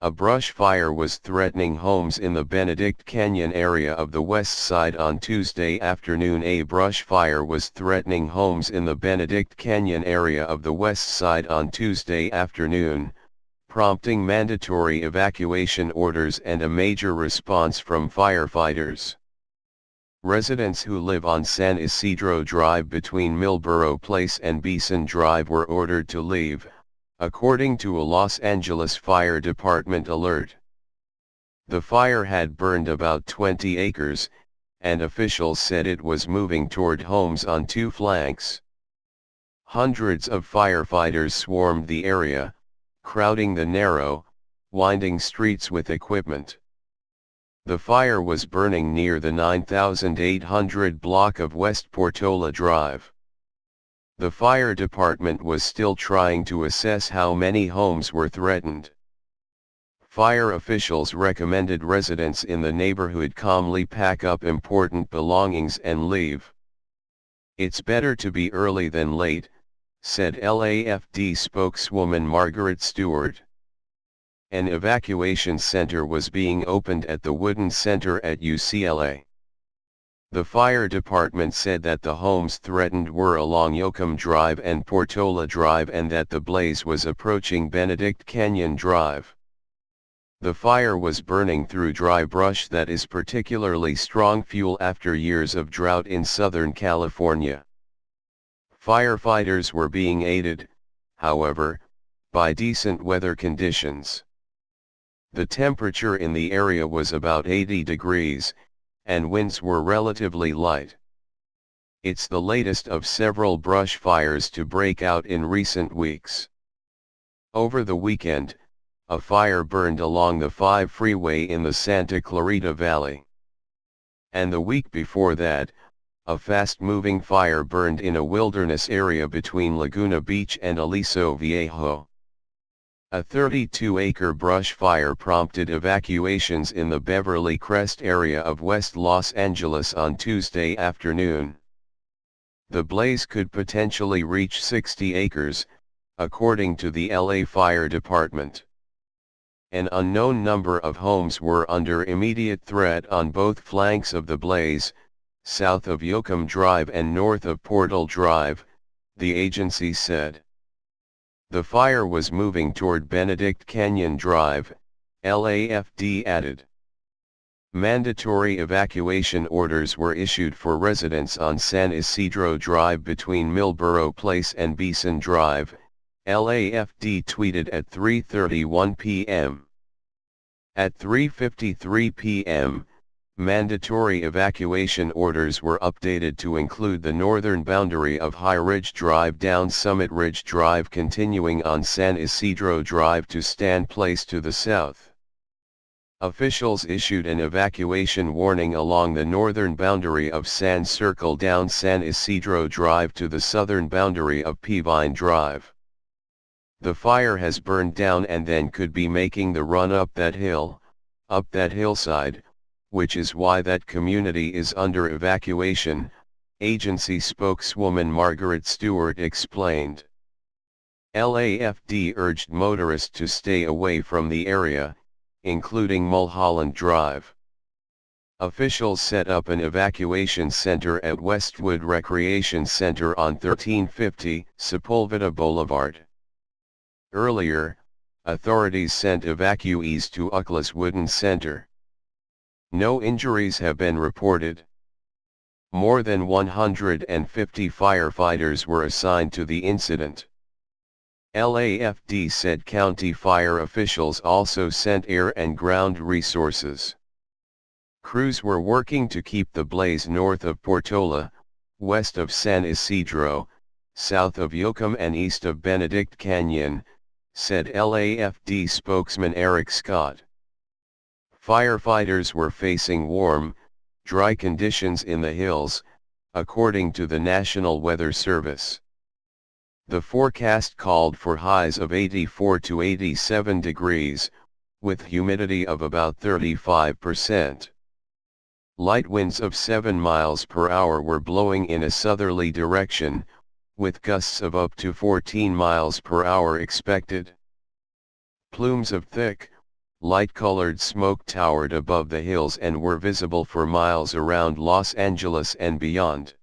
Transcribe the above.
A brush fire was threatening homes in the Benedict Canyon area of the West Side on Tuesday afternoon. A brush fire was threatening homes in the Benedict Canyon area of the West Side on Tuesday afternoon, prompting mandatory evacuation orders and a major response from firefighters. Residents who live on San Isidro Drive between Millboro Place and Beeson Drive were ordered to leave, according to a Los Angeles Fire Department alert. The fire had burned about 20 acres, and officials said it was moving toward homes on two flanks. Hundreds of firefighters swarmed the area, crowding the narrow, winding streets with equipment. The fire was burning near the 9800 block of West Portola Drive. The fire department was still trying to assess how many homes were threatened. Fire officials recommended residents in the neighborhood calmly pack up important belongings and leave. "It's better to be early than late," said LAFD spokeswoman Margaret Stewart. An evacuation center was being opened at the Wooden Center at UCLA. The fire department said that the homes threatened were along Yoakum Drive and Portola Drive and that the blaze was approaching Benedict Canyon Drive. The fire was burning through dry brush that is particularly strong fuel after years of drought in Southern California. Firefighters were being aided, however, by decent weather conditions. The temperature in the area was about 80 degrees, and winds were relatively light. It's the latest of several brush fires to break out in recent weeks. Over the weekend, a fire burned along the 5 freeway in the Santa Clarita Valley. And the week before that, a fast-moving fire burned in a wilderness area between Laguna Beach and Aliso Viejo. A 32-acre brush fire prompted evacuations in the Beverly Crest area of West Los Angeles on Tuesday afternoon. The blaze could potentially reach 60 acres, according to the LA Fire Department. An unknown number of homes were under immediate threat on both flanks of the blaze, south of Yoakum Drive and north of Portal Drive, the agency said. The fire was moving toward Benedict Canyon Drive, LAFD added. Mandatory evacuation orders were issued for residents on San Isidro Drive between Millboro Place and Beeson Drive, LAFD tweeted at 3:31 p.m. At 3:53 p.m., mandatory evacuation orders were updated to include the northern boundary of High Ridge Drive down Summit Ridge Drive continuing on San Isidro Drive to Stan Place to the south. Officials issued an evacuation warning along the northern boundary of Sand Circle down San Isidro Drive to the southern boundary of Peavine Drive. The fire has burned down and then could be making the run up that hillside, which is why that community is under evacuation, agency spokeswoman Margaret Stewart explained. LAFD urged motorists to stay away from the area, including Mulholland Drive. Officials set up an evacuation center at Westwood Recreation Center on 1350 Sepulveda Boulevard. Earlier, authorities sent evacuees to UCLA's Wooden Center. No injuries have been reported. More than 150 firefighters were assigned to the incident. LAFD said county fire officials also sent air and ground resources. Crews were working to keep the blaze north of Portola, west of San Isidro, south of Yoakum and east of Benedict Canyon, said LAFD spokesman Eric Scott. Firefighters were facing warm, dry conditions in the hills, according to the National Weather Service. The forecast called for highs of 84 to 87 degrees, with humidity of about 35%. Light winds of 7 miles per hour were blowing in a southerly direction, with gusts of up to 14 miles per hour expected. Plumes of thick, light-colored smoke towered above the hills and were visible for miles around Los Angeles and beyond.